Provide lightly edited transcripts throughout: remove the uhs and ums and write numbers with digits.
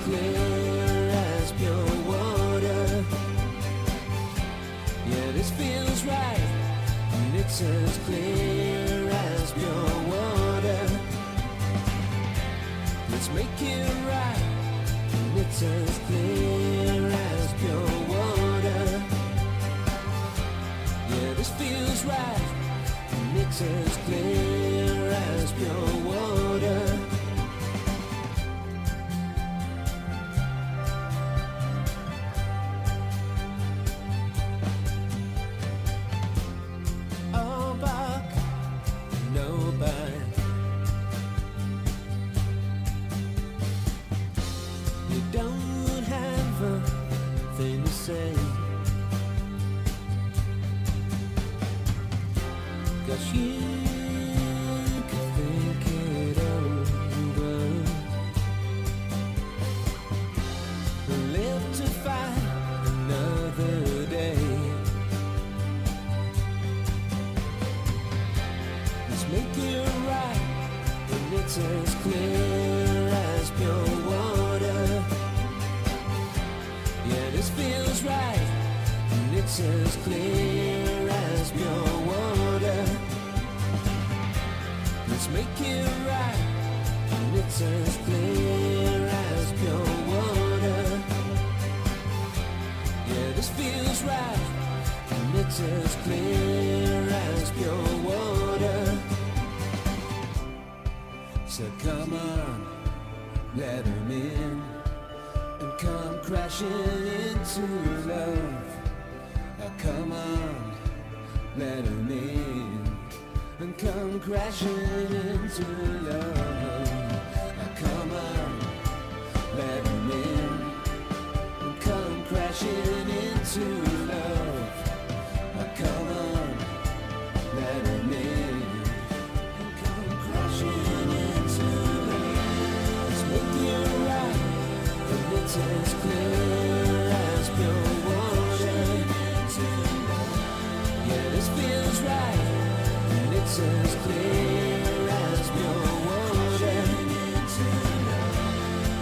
clear as pure water. Yeah, this feels right, and it's as clear as pure water. Let's make it right, and it's as clear as pure water. Yeah, this feels right, and it's as clear as pure water. All bark, no bite. You don't have a thing to say, 'cause you could think it over, live to fight another day. Let's make it right, and it's as clear as pure water. Yeah, this feels right, and it's as clear as pure water. Let's make it right, and it's as clear as pure water. Yeah, this feels right, and it's as clear as pure water. So come on, let him in, and come crashing into love. Now come on, let him in, and come crashing into love. Now come on, let him in, and come crashing into love. Now come on, let him in, and come crashing into love. Let's make it right, and it's as clear as pure water. Yeah, this feels right, and it's as clear as pure water.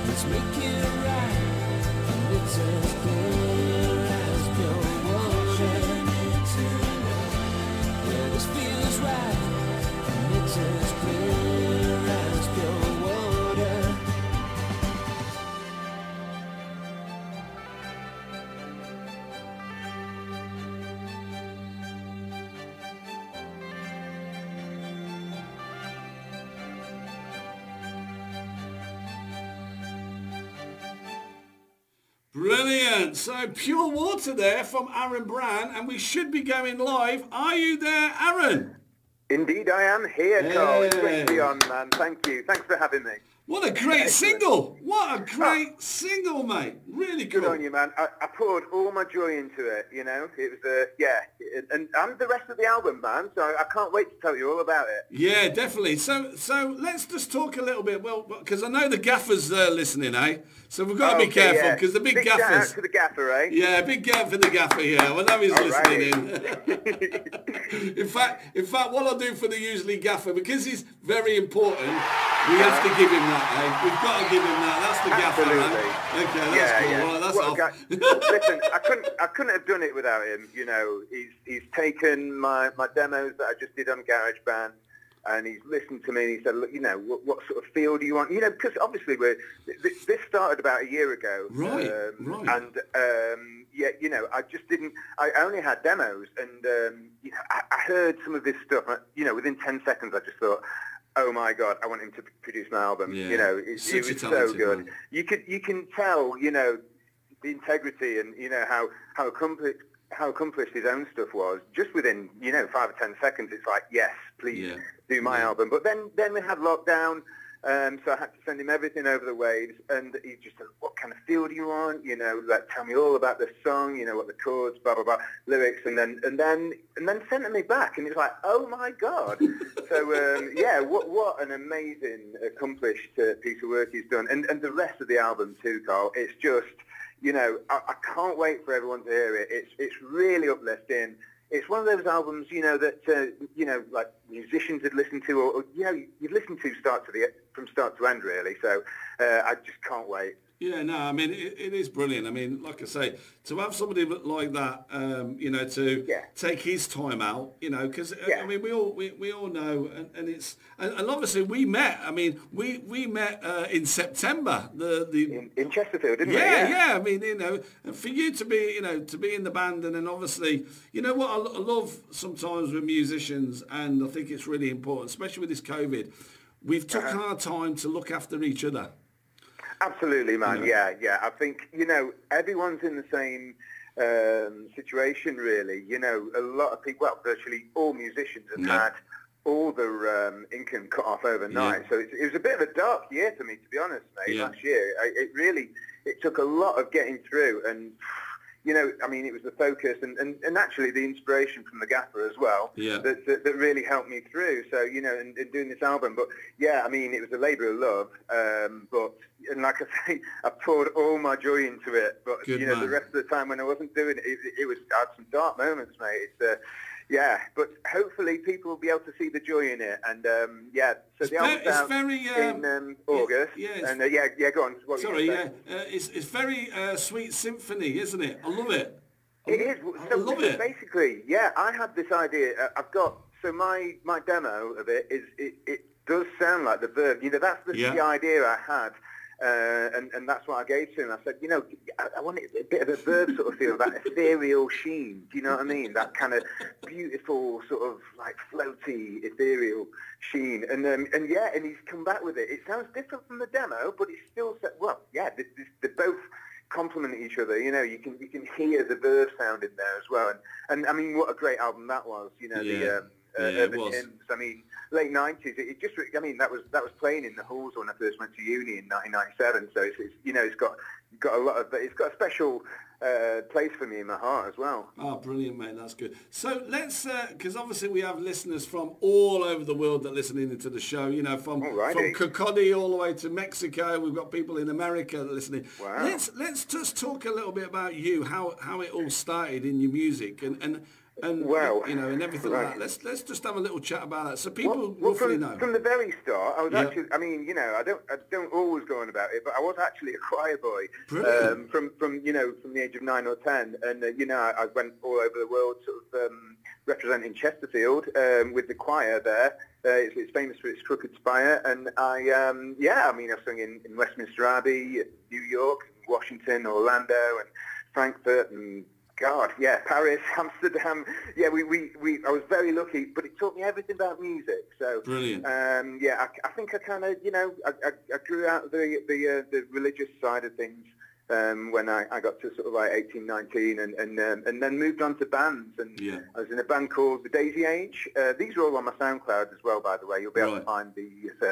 Let's make it right, and it's as clear as pure water. Yeah, this feels right, and it's as clear as pure water. Brilliant. So Pure Water there from Aaron Brown, and we should be going live. Are you there, Aaron? Indeed I am here, Carl. It's great to be on, man. Thank you. Thanks for having me. What a great single. What a great single, mate. Really cool. Good on you, man. I poured all my joy into it, you know. It was, and the rest of the album, man. So I can't wait to tell you all about it. Yeah, definitely. So let's just talk a little bit, well, because I know the Gaffer's listening, eh? So we've got to be careful, because the big Gaffers... Shout out to the Gaffer, eh? Yeah, big gap for the Gaffer here. I know he's listening in. in fact, what I'll do for the usually Gaffer, because he's very important, we have to give him that, eh? We've got to give him that. That's the Gaffer, man. Okay, that's cool. Yeah. Right, that's off. Listen, I couldn't have done it without him. You know, he's taken my demos that I just did on GarageBand, and he's listened to me, and he said, look, you know, what sort of feel do you want? You know, because obviously this started about a year ago. Right. And, yeah, you know, I only had demos, and, you know, I heard some of this stuff, you know, within 10 seconds I just thought, oh my God, I want him to produce my album. Yeah. You know, it was so good. Man. You can tell, you know, the integrity and, you know, how accomplished his own stuff was just within, you know, 5 or 10 seconds. It's like, yes, please do my album. But then we had lockdown, so I had to send him everything over the waves, and he just said, what kind of feel do you want? You know, like, tell me all about the song, you know, what the chords, blah, blah, blah, lyrics, and then sent it me back, and it's like, oh my God. So, yeah, what an amazing, accomplished piece of work he's done. And the rest of the album too, Carl, it's just, you know, I can't wait for everyone to hear it. It's really uplifting. It's one of those albums, you know, that, you know, like musicians had listened to, or you know, you've listened to from start to end, really. So I just can't wait. Yeah, no, I mean, it is brilliant. I mean, like I say, to have somebody like that, you know, to take his time out, you know, because, I mean, we all know, and it's, and obviously we met, I mean, we met in September. In Chesterfield, didn't we? Yeah, I mean, you know, and for you to be, you know, to be in the band, and then obviously, you know what I love sometimes with musicians, and I think it's really important, especially with this COVID, we've took our time to look after each other. Absolutely, man. You know? Yeah. I think, you know, everyone's in the same situation, really. You know, a lot of people, well, virtually all musicians have had all their income cut off overnight. So it was a bit of a dark year for me, to be honest, mate, last year. It took a lot of getting through, and you know, I mean, it was the focus and actually the inspiration from the Gaffer as well that really helped me through. So, you know, and doing this album. But, yeah, I mean, it was a labour of love. And like I say, I poured all my joy into it. But, you know, the rest of the time when I wasn't doing it, I had some dark moments, mate. But hopefully people will be able to see the joy in it. And, so the album's out in August. Go on. It's very sweet symphony, isn't it? I love it. It is. I love it. Basically, I had this idea. I've got, so my demo of it is, it does sound like the Verve. You know, that's the idea I had. And that's what I gave to him. I said, you know, I want a bit of a Verve sort of feel, that ethereal sheen. Do you know what I mean? That kind of beautiful sort of like floaty, ethereal sheen. And he's come back with it. It sounds different from the demo, but it's still, they both complement each other. You know, you can hear the Verve sound in there as well. And I mean, what a great album that was. You know, Urban Hymns. I mean, late 90s. That was playing in the halls when I first went to uni in 1997. So it's you know, it's got a special place for me in my heart as well. Oh, brilliant, mate. That's good. So let's, because obviously we have listeners from all over the world that are listening into the show. You know, from Cocody all the way to Mexico. We've got people in America listening. Wow. Let's just talk a little bit about you, how it all started in your music and you know, and everything like that. Let's just have a little chat about that, so people roughly know. From the very start, I was actually, I mean, you know, I don't always go on about it, but I was actually a choir boy from you know, from the age of 9 or 10, and you know, I went all over the world, sort of representing Chesterfield with the choir there. It's famous for its crooked spire, and I sung in Westminster Abbey, New York, Washington, Orlando, and Frankfurt, and Paris, Amsterdam. Yeah, I was very lucky, but it taught me everything about music. So brilliant. I think I kind of, you know, I grew out of the religious side of things when I got to sort of like 18, 19, and then moved on to bands. And I was in a band called The Daisy Age. These are all on my SoundCloud as well, by the way. You'll be able to find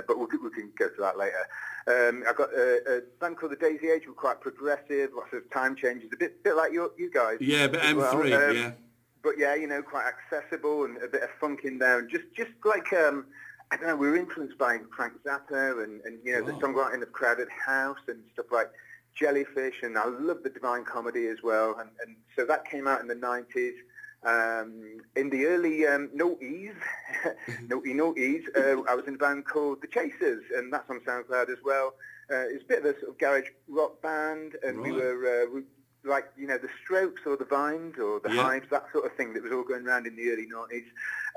but we can go to that later. I got a band called The Daisy Age. We're quite progressive, lots of time changes, a bit like you guys. Yeah, but M3, But yeah, you know, quite accessible and a bit of funk in there, and just like I don't know, we were influenced by Frank Zappa and you know, the songwriting of Crowded House and stuff like Jellyfish, and I love the Divine Comedy as well, and so that came out in the 90s. In the early noughties, I was in a band called The Chasers, and that's on SoundCloud as well. It's a bit of a sort of garage rock band, and we were like, you know, the Strokes or the Vines or the Hives, that sort of thing that was all going around in the early noughties.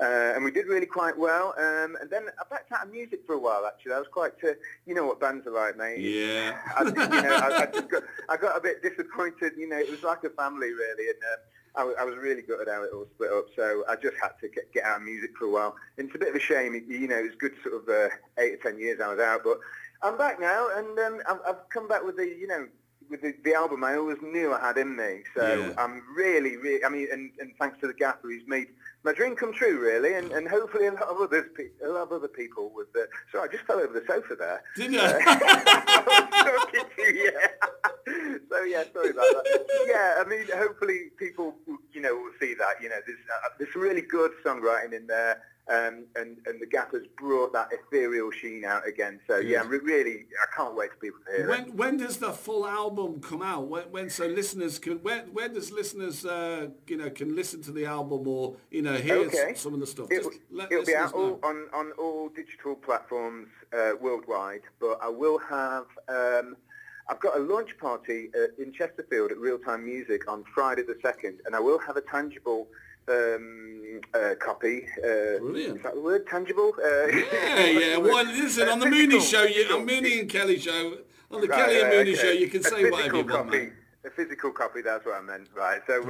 And we did really quite well. And then I backed out of music for a while, actually. I was quite, you know what bands are like, mate. Yeah. I got a bit disappointed. You know, it was like a family, really. And I was really gutted how it all split up. So I just had to get out of music for a while. And it's a bit of a shame. You know, it was good sort of 8 or 10 years I was out. But I'm back now, and I've come back with with the album I always knew I had in me. So I'm really, I mean, and thanks to the Gaffer, he's made my dream come true, really, and hopefully a lot of other people with the... Sorry, I just fell over the sofa there. Did you? I was talking to you, So, yeah, sorry about that. Yeah, I mean, hopefully people, you know, will see that. You know, there's some really good songwriting in there. And the Gaffer's brought that ethereal sheen out again. So yeah, really, I can't wait for people to hear it. When does the full album come out? When so listeners can where does listeners you know, can listen to the album or, you know, hear some of the stuff? It'll be out on all digital platforms worldwide. But I will have I've got a launch party in Chesterfield at Real Time Music on Friday the 2nd, and I will have a tangible copy. Brilliant. Is that the word, tangible? Yeah. Well, listen, on the Moonie Show, on Moonie and Kelly Show, on the Kelly and Moonie Show, you can say whatever you want, mate. A physical copy, that's what I meant, right? So,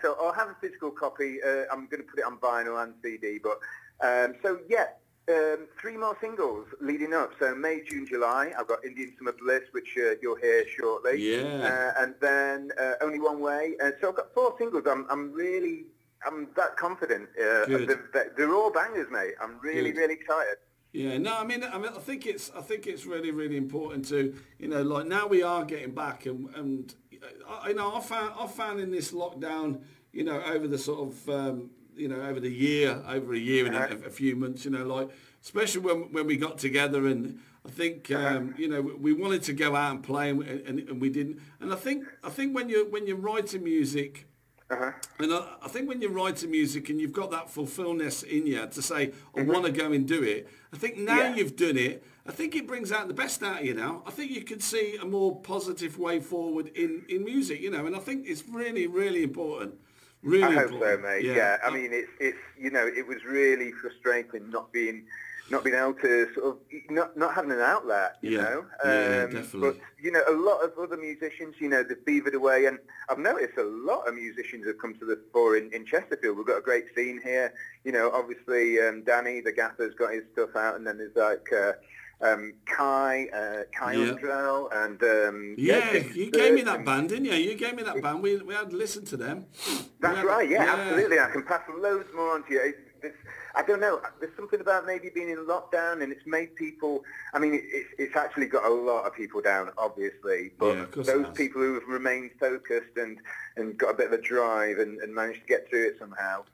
so I'll have a physical copy. I'm going to put it on vinyl and CD, but, 3 more singles leading up. So May, June, July, I've got Indian Summer Bliss, which you'll hear shortly. Yeah. And then Only One Way. So I've got 4 singles. I'm that confident. They're all bangers, mate. I'm really excited. Yeah, no, I mean, I think it's really, really important to, like now we are getting back, and I found in this lockdown, over the sort of, over a year and a few months, like especially when we got together, and I think we wanted to go out and play, and we didn't, and I think when you're writing music. And I think when you're writing music and you've got that fulfillment in you to say, I want to go and do it, I think now you've done it, I think it brings out the best out of you now. I think you can see a more positive way forward in music, and I think it's really, really important. Really I hope important. so, mate. Yeah. I mean, it's it was really frustrating not being able to sort of not having an outlet, you know. Definitely. But a lot of other musicians, they've beavered away, and I've noticed a lot of musicians have come to the fore in Chesterfield. We've got a great scene here. Obviously Danny, the Gaffer's got his stuff out, and then there's like Kai Undrell, and you gave me that band, didn't you? You gave me that band. We had listened to them. That's right. Yeah, absolutely. I can pass loads more on to you. I don't know. There's something about maybe being in lockdown, and it's made people. I mean, it's actually got a lot of people down, obviously. But those people who have remained focused and got a bit of a drive and managed to get through it somehow,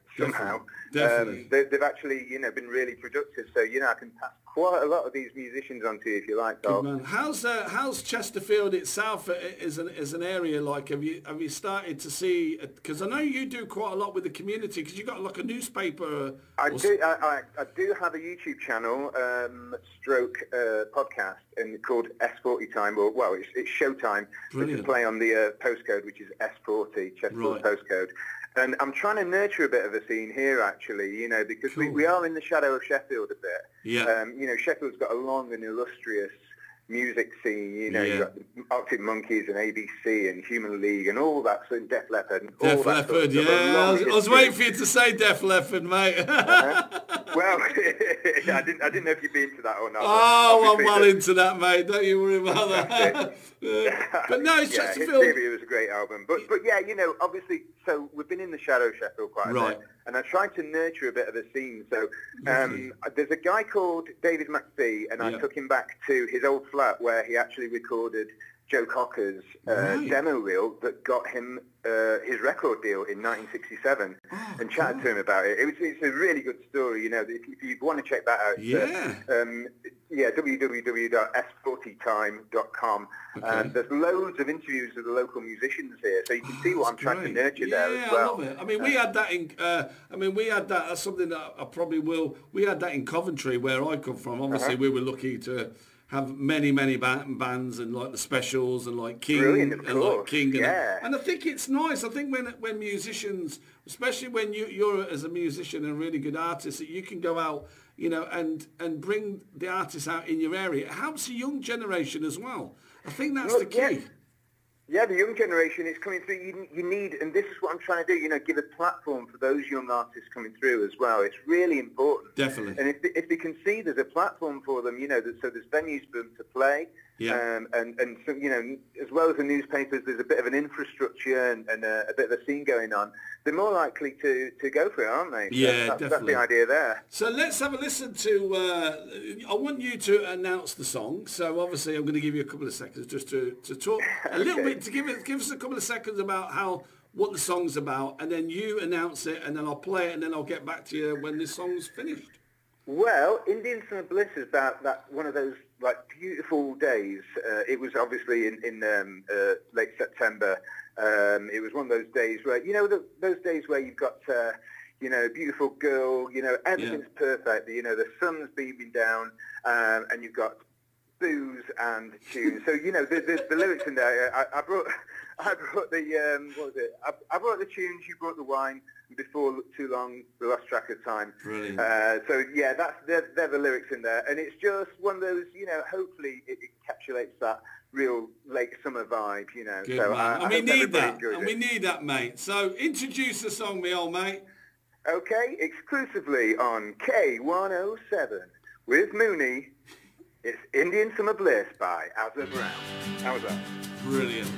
Definitely. They've actually, been really productive. So, I can pass quite a lot of these musicians onto you if you like. Good man. How's Chesterfield itself as an area like? Have you started to see? Because I know you do quite a lot with the community. Because you got like a newspaper. I do have a YouTube channel, podcast, and called S40 Time, it's Showtime. Brilliant. Which is play on the postcode, which is S40 Chesterfield postcode. And I'm trying to nurture a bit of a scene here, actually, because we are in the shadow of Sheffield a bit. Yeah. Sheffield's got a long and illustrious music scene. You've got the Arctic Monkeys and ABC and Human League and all that, so Def Leppard. And all Def that Leppard, sort of I was waiting for you to say Def Leppard, mate. Well, I didn't know if you'd be into that or not. Oh, I'm well into that, mate. Don't you worry about that. But no, it's Chesterfield. Hysteria was a great album. But yeah, obviously, so we've been in the shadow of Sheffield quite a bit. And I tried to nurture a bit of a scene. So there's a guy called David McPhee, and I took him back to his old flat where he actually recorded Joe Cocker's demo reel that got him his record deal in 1967, and chatted to him about it. It's a really good story, if you want to check that out. www.s40time.com. There's loads of interviews with the local musicians here, so you can see what I'm trying to nurture there as well. I love it. I mean, we had that in. That's something that I probably will. We had that in Coventry, where I come from. Obviously, we were lucky to have many bands, and like the Specials and like King. Brilliant, of and course. Like King. And I think it's nice. I think when musicians, especially when you're as a musician and a really good artist, that you can go out, and bring the artists out in your area. It helps the young generation as well. I think that's the key. Yeah, the young generation is coming through. You need, and this is what I'm trying to do, give a platform for those young artists coming through as well. It's really important. Definitely. And if they can see there's a platform for them, so there's venues for them to play. Yeah. And so, as well as the newspapers, there's a bit of an infrastructure and a bit of a scene going on. They're more likely to go for it, aren't they? Yeah, that's definitely. That's the idea there. So let's have a listen to, I want you to announce the song. So obviously I'm going to give you a couple of seconds just to talk a little bit, to give us a couple of seconds about what the song's about, and then you announce it, and then I'll play it, and then I'll get back to you when this song's finished. Well, Indian Summer Bliss is that one of those beautiful days. It was obviously in late September. It was one of those days where those days where you've got a beautiful girl. Everything's perfect. The sun's beaming down, and you've got booze and tunes. So you know the lyrics in there. I brought the what was it? I brought the tunes. You brought the wine. Before too long, we lost track of time. Brilliant. So yeah, they're the lyrics in there, and it's just one of those. You know, hopefully it encapsulates that real late summer vibe. You know. Good, so man. I we hope need that. enjoys And it. we need that, mate. So introduce the song, me old mate. Okay, exclusively on K107 with Moonie. It's Indian Summer Bliss by Aza Brown. How was that? Brilliant.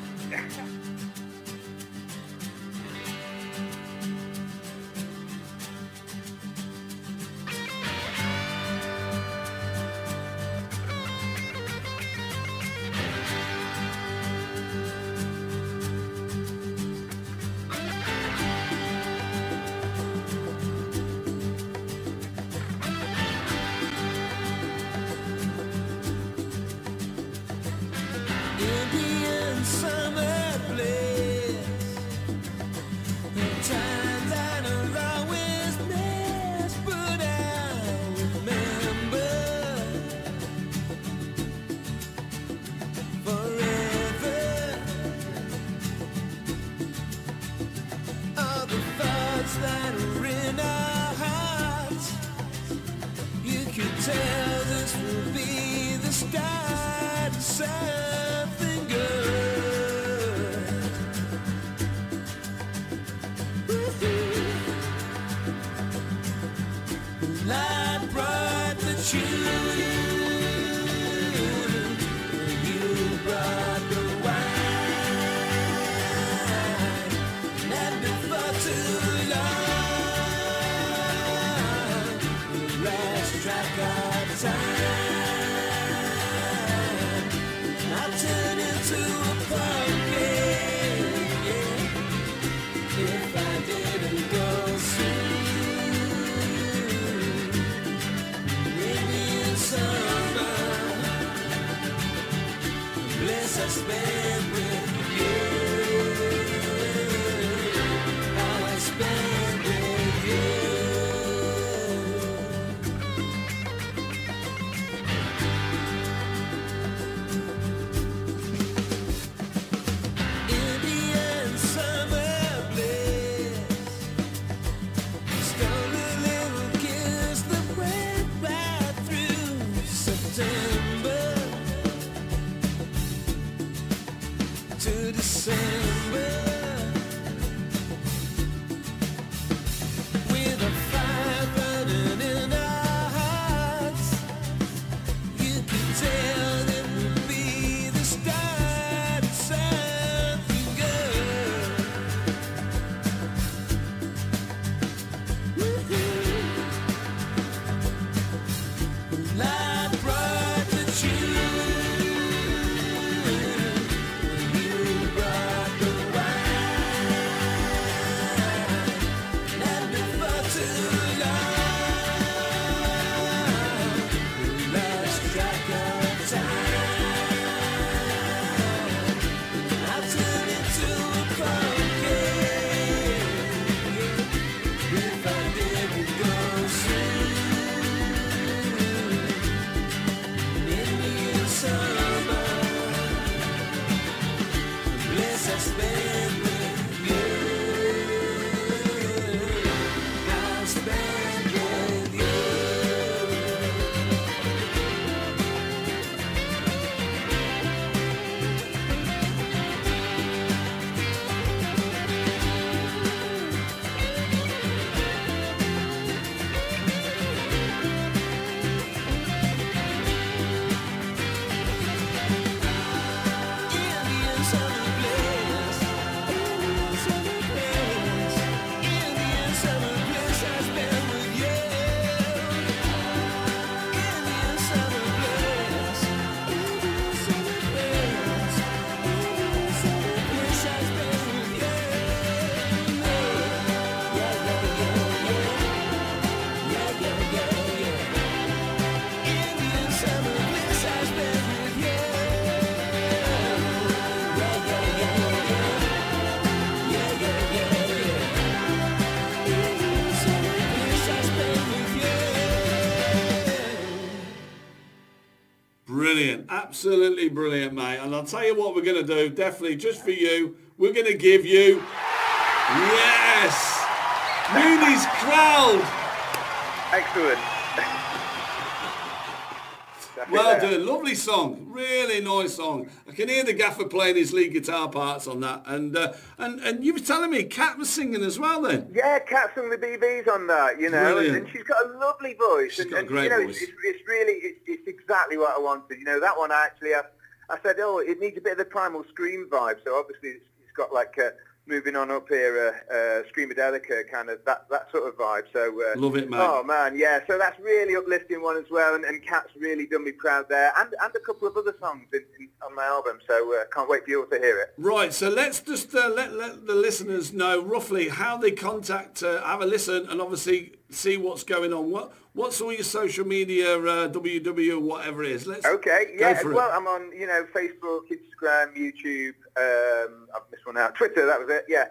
Indian summer bliss, the time that I'll always miss, but I'll remember forever all the thoughts that are in our hearts. You could tell this will be the start of something good. Light brought the tune, you brought the wine, and before too long, we lost track of time. I turn into a pumpkin, yeah, if I didn't go soon. Brilliant, absolutely brilliant, mate. And I'll tell you what we're going to do, definitely just for you, we're going to give you, yes, Moonie's Crowd. Excellent. Well done, lovely song, really nice song. I can hear the Gaffer playing his lead guitar parts on that, and you were telling me Kat was singing as well then. Yeah, Kat sung the BBs on that, you know, and she's got a lovely voice. She's got a great voice. It's really exactly what I wanted. You know, that one actually, I said, oh, it needs a bit of the Primal Scream vibe. So obviously it's got like moving on up here, Screamadelica kind of that sort of vibe. So love it, man. Oh man, yeah. So that's really uplifting one as well, and Kat's really done me proud there, and a couple of other songs on my album. So can't wait for you all to hear it. Right. So let's just let the listeners know roughly how they contact, have a listen, and obviously see what's going on. What's all your social media, www, whatever it is? Okay, yeah. Well, I'm on, Facebook, Instagram, YouTube. I've missed one out. Twitter, that was it. Yeah.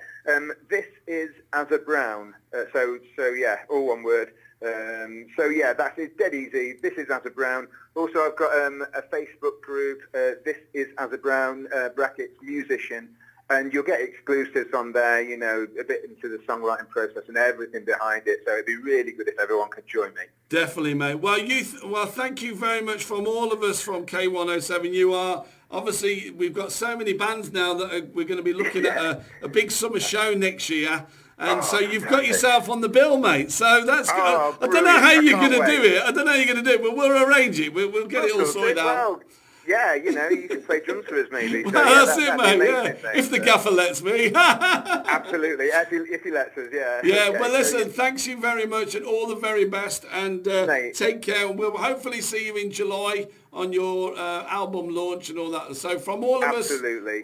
This is Aza Brown. So yeah, all one word. So yeah, it's dead easy. This is Aza Brown. Also, I've got a Facebook group. This is Aza Brown brackets musician. And you'll get exclusives on there, a bit into the songwriting process and everything behind it. So it'd be really good if everyone could join me. Definitely, mate. Well, thank you very much from all of us from K107. You are, obviously, we've got so many bands now that we're going to be looking at a big summer show next year. And so you've got yourself on the bill, mate. So that's good. I don't know how you're going to do it. I don't know how you're going to do it, but we'll arrange it. We'll get it all sorted out. Yeah, you can play drums for us maybe. So, that's it, mate, amazing, yeah. If the Gaffer lets me. Absolutely, if he lets us, yeah. Yeah, okay, well, listen, thanks you very much and all the very best. And take care. And we'll hopefully see you in July on your album launch and all that. So from all of us,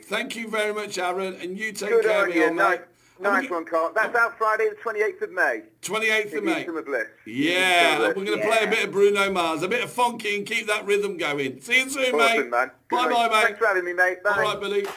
thank you very much, Aaron. And you take care of your mate. Nice one, Carl. That's out Friday the 28th of May. 28th of May. Bliss. Yeah, we're going to play a bit of Bruno Mars, a bit of funky and keep that rhythm going. See you soon, mate. Man. Bye-bye, mate. Thanks for having me, mate. Bye. All right, Billy.